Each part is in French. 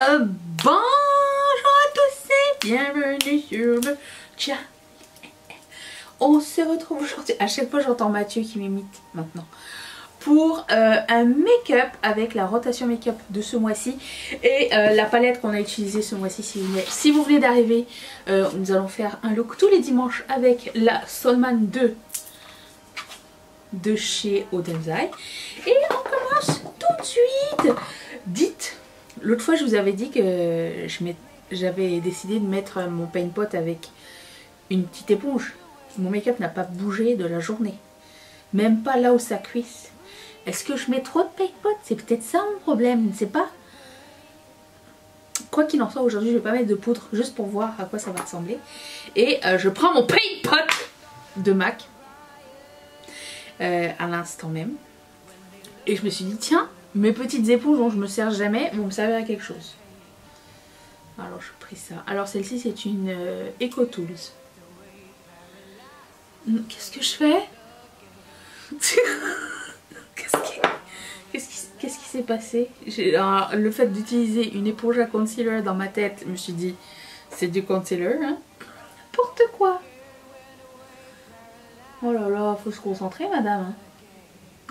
Bonjour à tous et bienvenue sur le chat. On se retrouve aujourd'hui, à chaque fois j'entends Mathieu qui m'imite maintenant, pour un make-up avec la rotation make-up de ce mois-ci et la palette qu'on a utilisée ce mois-ci. Si vous venez d'arriver, nous allons faire un look tous les dimanches avec la Solman 2 de chez Odenzai. Et on commence tout de suite. Dites, l'autre fois je vous avais dit que j'avais décidé de mettre mon paint pot avec une petite éponge. Mon make-up n'a pas bougé de la journée, même pas là où ça cuisse. Est-ce que je mets trop de paint pot? C'est peut-être ça mon problème, je ne sais pas. Quoi qu'il en soit, aujourd'hui je vais pas mettre de poudre juste pour voir à quoi ça va ressembler. Et je prends mon paint pot de MAC à l'instant même. Et je me suis dit tiens, mes petites éponges dont je me sers jamais vont me servir à quelque chose. Alors j'ai pris ça. Alors celle-ci c'est une EcoTools. Qu'est-ce que je fais? Qu'est-ce qui s'est passé? Le fait d'utiliser une éponge à concealer dans ma tête, je me suis dit c'est du concealer, hein? N'importe quoi. Oh là là, faut se concentrer madame, hein.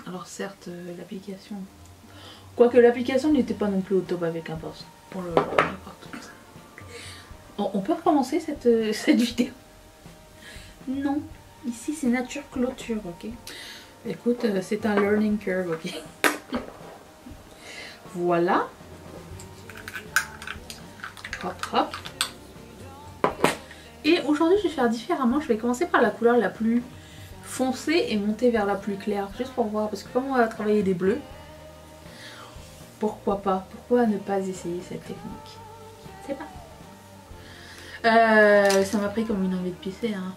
Alors certes l'application, quoique l'application n'était pas non plus au top avec un pinceau. Pour le... On peut recommencer cette vidéo? Non, ici c'est nature clôture, ok. Écoute, c'est un learning curve, ok. Voilà. Hop hop. Et aujourd'hui je vais faire différemment. Je vais commencer par la couleur la plus foncée et monter vers la plus claire, juste pour voir, parce que comme on va travailler des bleus, pourquoi pas, pourquoi ne pas essayer cette technique? C'est pas. Ça m'a pris comme une envie de pisser, hein.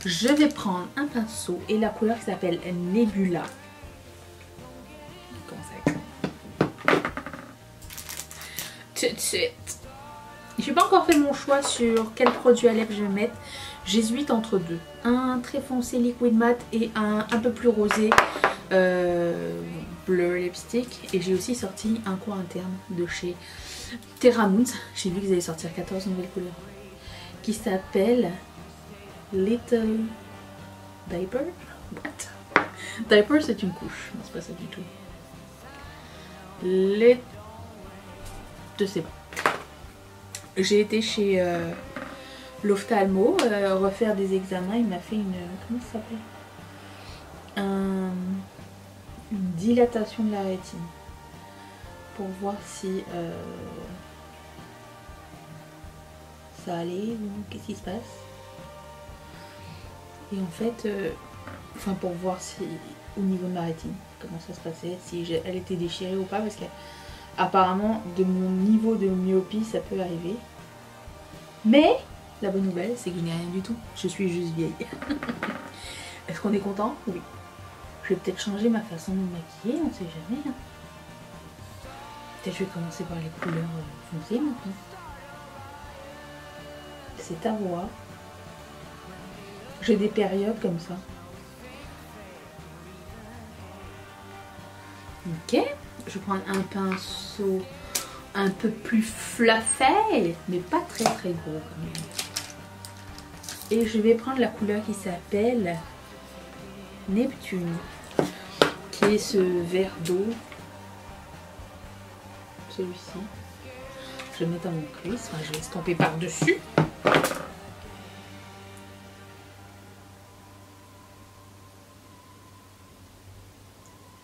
Je vais prendre un pinceau et la couleur qui s'appelle Nebula. Tout de suite. J'ai pas encore fait mon choix sur quel produit à lèvres je vais mettre. J'hésite entre deux. Un très foncé liquid matte et un peu plus rosé bleu lipstick. Et j'ai aussi sorti un coin interne de chez Terra Moons. J'ai vu qu'ils allaient sortir 14 nouvelles couleurs. Qui s'appelle Little Diaper. What? Diaper c'est une couche. Non, c'est pas ça du tout. Je sais pas. J'ai été chez l'ophtalmo refaire des examens. Il m'a fait une... comment ça s'appelle? Une dilatation de la rétine. Pour voir si ça allait ou qu'est-ce qui se passe. Et en fait, enfin pour voir si au niveau de ma rétine, comment ça se passait, si elle était déchirée ou pas, parce qu'apparemment de mon niveau de myopie ça peut arriver. Mais la bonne nouvelle c'est que je n'ai rien du tout, je suis juste vieille. Est-ce qu'on est content? Oui. Je vais peut-être changer ma façon de me maquiller, on ne sait jamais. Hein. Peut-être je vais commencer par les couleurs foncées maintenant. C'est à voir. J'ai des périodes comme ça. Ok, je vais prendre un pinceau un peu plus fluffy, mais pas très très gros quand même. Et je vais prendre la couleur qui s'appelle Neptune, qui est ce vert d'eau. Celui-ci. Je vais le mettre dans mon cuisse, enfin, je vais estomper par-dessus.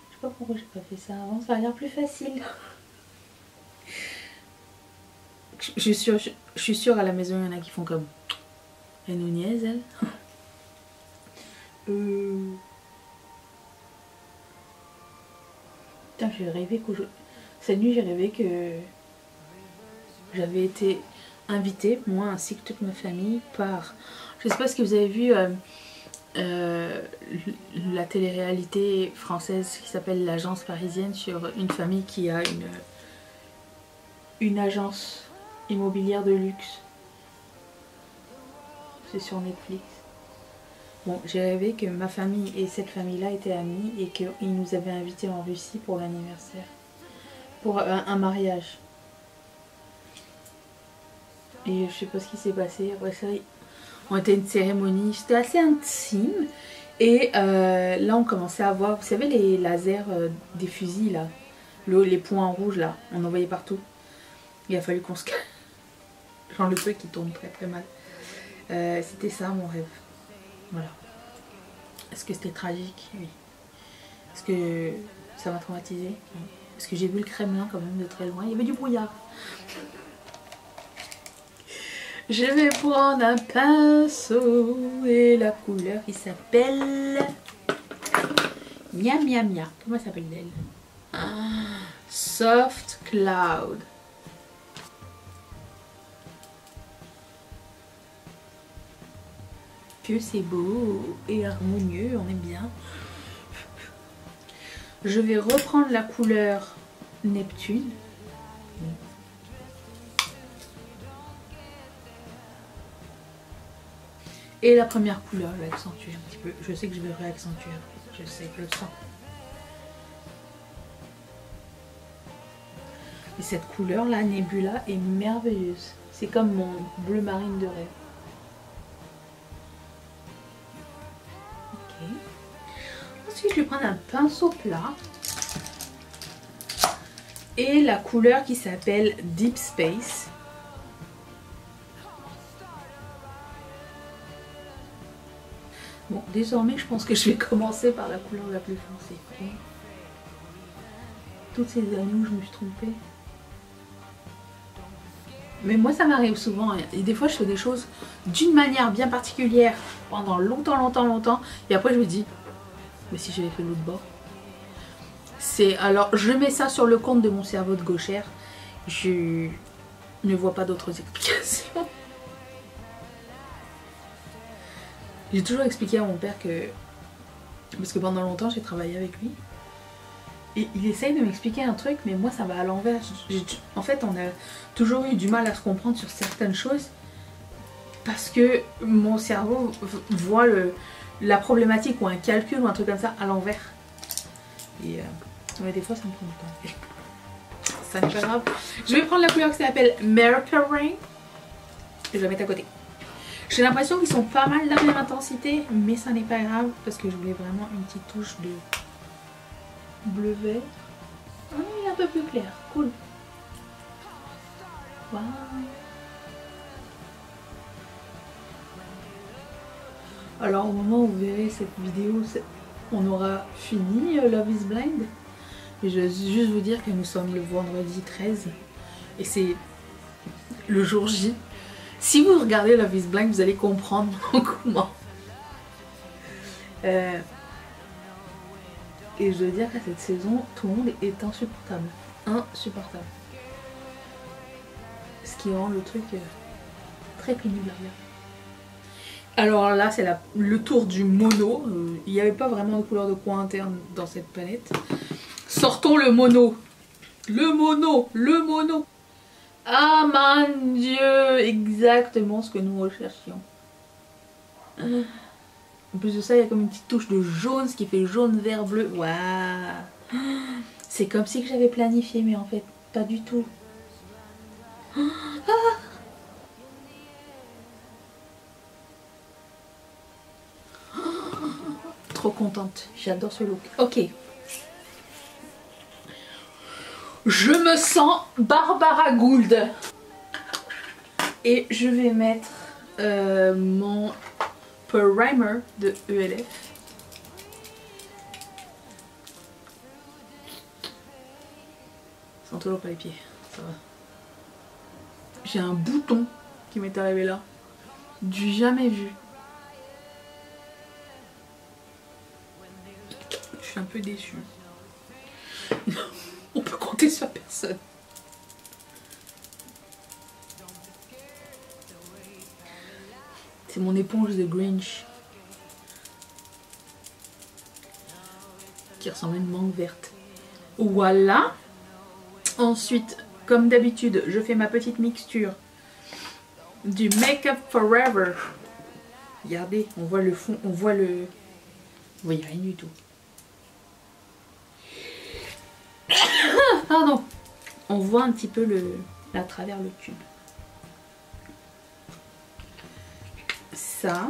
Je sais pas pourquoi j'ai pas fait ça avant, ça a l'air plus facile. Je suis sûre à la maison il y en a qui font comme elle nous niaise elle. Putain, j'ai rêvé que cette nuit j'ai rêvé que j'avais été invitée, moi ainsi que toute ma famille, par, je sais pas si vous avez vu la télé-réalité française qui s'appelle L'Agence Parisienne, sur une famille qui a une agence immobilière de luxe. C'est sur Netflix. Bon, j'ai rêvé que ma famille et cette famille-là étaient amies et qu'ils nous avaient invités en Russie pour l'anniversaire. Pour un mariage. Et je sais pas ce qui s'est passé. Après ça, on était à une cérémonie, c'était assez intime. Et là on commençait à voir, vous savez les lasers des fusils là, les points rouges là, on en voyait partout. Il a fallu qu'on se calme. Genre le truc qui tourne très très mal. C'était ça mon rêve. Voilà. Est-ce que c'était tragique? Oui. Est-ce que ça m'a traumatisé? Oui. Est-ce que j'ai vu le Kremlin quand même de très loin? Il y avait du brouillard. Je vais prendre un pinceau et la couleur qui s'appelle Miam Miam Miam. Comment s'appelle-t-elle? Soft Cloud. Que c'est beau et harmonieux, on aime bien. Je vais reprendre la couleur Neptune. Et la première couleur, je vais accentuer un petit peu. Je sais que je vais réaccentuer. Je sais, je le sens. Et cette couleur là, Nebula, est merveilleuse. C'est comme mon bleu marine de rêve. Ok. Ensuite, je vais prendre un pinceau plat. Et la couleur qui s'appelle Deep Space. Bon, désormais, je pense que je vais commencer par la couleur la plus foncée. Toutes ces années où je me suis trompée. Mais moi, ça m'arrive souvent. Et des fois, je fais des choses d'une manière bien particulière pendant longtemps. Et après, je me dis, mais si j'avais fait l'autre bord. Alors, je mets ça sur le compte de mon cerveau de gauchère. Je ne vois pas d'autres explications. J'ai toujours expliqué à mon père que... Parce que pendant longtemps, j'ai travaillé avec lui. Et il essaye de m'expliquer un truc, mais moi, ça va à l'envers. En fait, on a toujours eu du mal à se comprendre sur certaines choses. Parce que mon cerveau voit la problématique ou un calcul ou un truc comme ça à l'envers. Et ouais, des fois, ça me prend du temps. Ça n'est pas grave. Je vais prendre la couleur qui s'appelle Mercury. Et je la mettre à côté. J'ai l'impression qu'ils sont pas mal de la même intensité, mais ça n'est pas grave parce que je voulais vraiment une petite touche de bleu vert. Ah, il est un peu plus clair, cool. Wow. Alors au moment où vous verrez cette vidéo, on aura fini Love is Blind. Et je vais juste vous dire que nous sommes le vendredi 13 et c'est le jour J. Si vous regardez Love is Blind, vous allez comprendre mon engouement. Et je dois dire qu'à cette saison, tout le monde est insupportable. Insupportable. Ce qui rend le truc très pénible. Alors là, c'est le tour du mono. Il n'y avait pas vraiment de couleur de coin interne dans cette palette. Sortons le mono. Le mono, le mono. Ah mon Dieu, exactement ce que nous recherchions. En plus de ça, il y a comme une petite touche de jaune, ce qui fait jaune, vert, bleu. Waouh. C'est comme si que j'avais planifié, mais en fait, pas du tout. Ah. Trop contente, j'adore ce look. Ok. Je me sens Barbara Gould. Et je vais mettre mon primer de ELF. Je sens toujours pas les pieds, ça va. J'ai un bouton qui m'est arrivé là. Du jamais vu. Je suis un peu déçue. On peut compter sur personne. C'est mon éponge de Grinch. Qui ressemble à une mangue verte. Voilà. Ensuite, comme d'habitude, je fais ma petite mixture du Make Up Forever. Regardez, on voit le fond, on voit le... Vous voyez rien du tout. Pardon. On voit un petit peu à travers le tube. ça,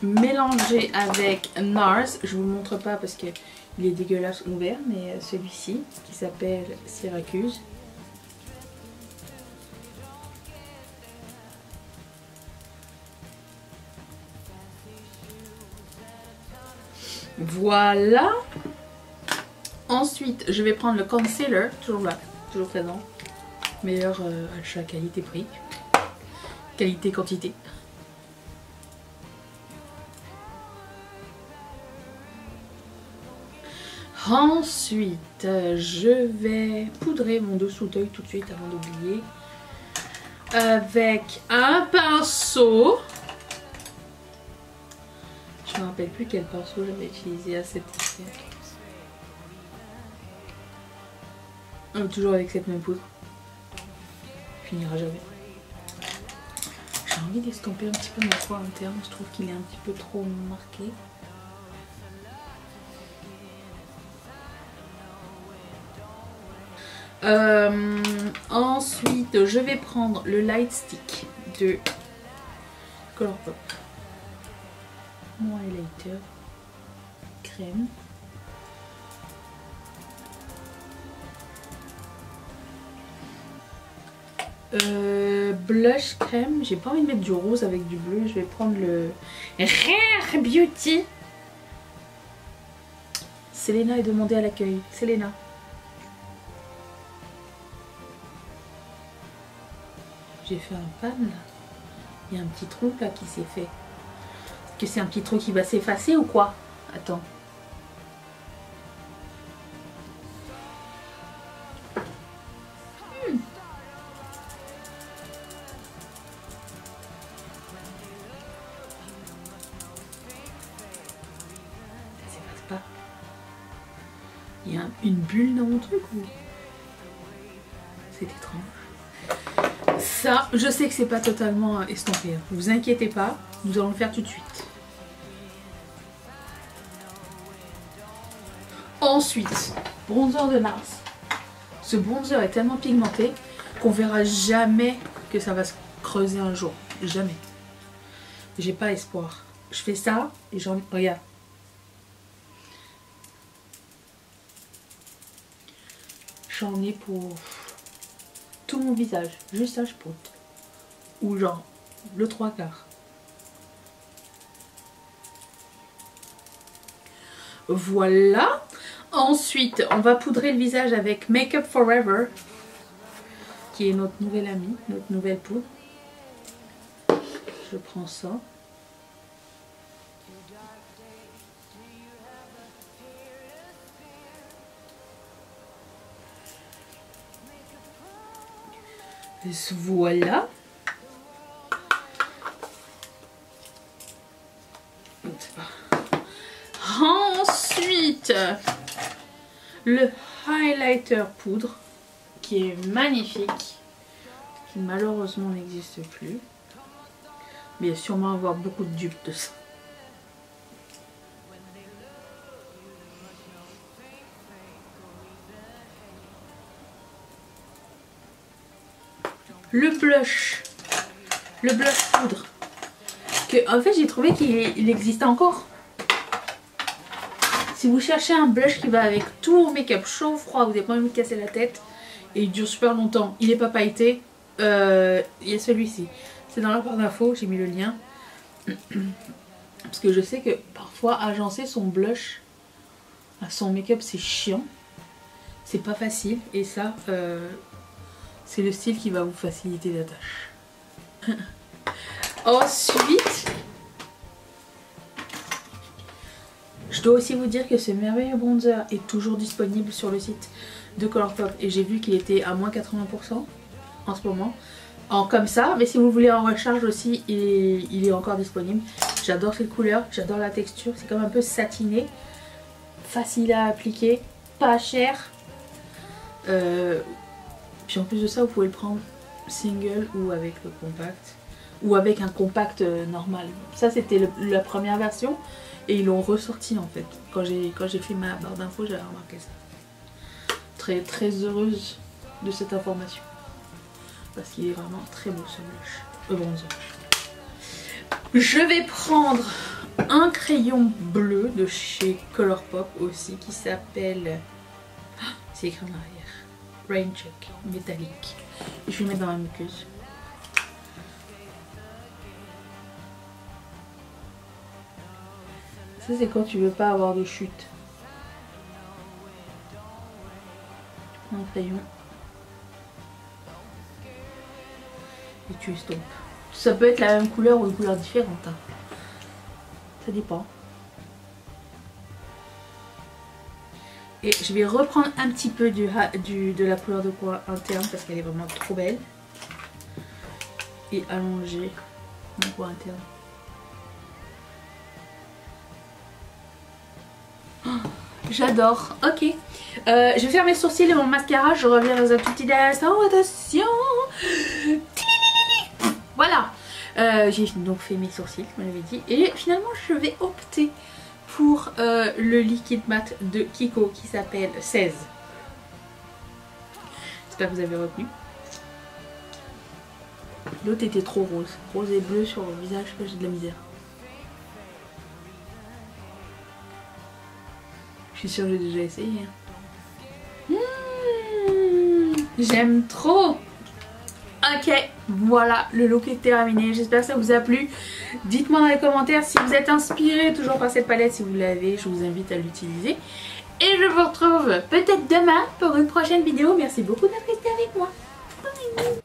mélangé avec NARS. Je vous le montre pas parce qu'il est dégueulasse ouvert, mais celui-ci qui s'appelle Syracuse. Voilà. Ensuite, je vais prendre le concealer, toujours là, toujours présent. Meilleur achat qualité-prix. Qualité-quantité. Ensuite, je vais poudrer mon dessous d'œil tout de suite avant d'oublier. Avec un pinceau. Je ne me rappelle plus quel pinceau j'avais utilisé à cet effet. Toujours avec cette même poudre. Finira jamais. J'ai envie d'estomper un petit peu mon poids interne. Je trouve qu'il est un petit peu trop marqué. Ensuite, je vais prendre le Light Stick de Colourpop. Mon highlighter crème. Blush crème. J'ai pas envie de mettre du rose avec du bleu. Je vais prendre le Rare Beauty. Selena est demandée à l'accueil. Selena. J'ai fait un pan là. Il y a un petit trou là qui s'est fait. Est-ce que c'est un petit trou qui va s'effacer ou quoi? Attends. Ça s'efface pas. Il y a une bulle dans mon truc ou? C'est étrange. Ça, je sais que c'est pas totalement estompé. Vous inquiétez pas, nous allons le faire tout de suite. Ensuite, bronzer de NARS. Ce bronzer est tellement pigmenté qu'on verra jamais que ça va se creuser un jour. Jamais. J'ai pas espoir. Je fais ça et j'en... Regarde. J'en ai pour... tout mon visage, juste ça je pointe. Ou genre le 3/4. Voilà. Ensuite, on va poudrer le visage avec Make Up Forever, qui est notre nouvelle amie, notre nouvelle poudre. Je prends ça. Voilà. Ensuite, le highlighter poudre qui est magnifique, qui malheureusement n'existe plus. Mais il y a sûrement avoir beaucoup de dupes de ça. Le blush poudre, que en fait j'ai trouvé qu'il existait encore. Si vous cherchez un blush qui va avec tout vos make-up chaud, froid, vous n'avez pas envie de casser la tête et il dure super longtemps, il n'est pas pailleté, il y a celui-ci. C'est dans la barre d'infos, j'ai mis le lien. Parce que je sais que parfois agencer son blush à son make-up c'est chiant, c'est pas facile et ça c'est le style qui va vous faciliter la tâche. Ensuite, je dois aussi vous dire que ce merveilleux bronzer est toujours disponible sur le site de Colourpop et j'ai vu qu'il était à moins 80% en ce moment. Comme ça, mais si vous voulez en recharge aussi, il est encore disponible. J'adore cette couleur, j'adore la texture, c'est comme un peu satiné, facile à appliquer, pas cher. Puis en plus de ça, vous pouvez le prendre single ou avec le compact. Ou avec un compact normal. Ça c'était la première version. Et ils l'ont ressorti en fait. Quand j'ai fait ma barre d'infos, j'avais remarqué ça. Très très heureuse de cette information. Parce qu'il est vraiment très beau ce blush. Bronzer. Je vais prendre un crayon bleu de chez Colourpop aussi qui s'appelle... C'est écrit en arrière. Rain Check métallique. Et je vais le mettre dans la muqueuse. Ça c'est quand tu veux pas avoir de chute. Un crayon. Et tu estompes. Ça peut être la même couleur ou une couleur différente. Hein. Ça dépend. Et je vais reprendre un petit peu de la couleur de coin interne parce qu'elle est vraiment trop belle. Et allonger mon coin interne. Oh, j'adore. Ok. Je vais faire mes sourcils et mon mascara. Je reviens dans un tout petit instant. Attention. Voilà. J'ai donc fait mes sourcils, comme je l'avais dit. Et finalement, je vais opter pour le liquide mat de Kiko qui s'appelle 16. J'espère que vous avez retenu. L'autre était trop rose. Rose et bleu sur le visage, j'ai de la misère. Je suis sûre que j'ai déjà essayé. J'aime trop. Ok, voilà, le look est terminé. J'espère que ça vous a plu. Dites-moi dans les commentaires si vous êtes inspiré toujours par cette palette. Si vous l'avez, je vous invite à l'utiliser. Et je vous retrouve peut-être demain pour une prochaine vidéo. Merci beaucoup d'être resté avec moi. Bye.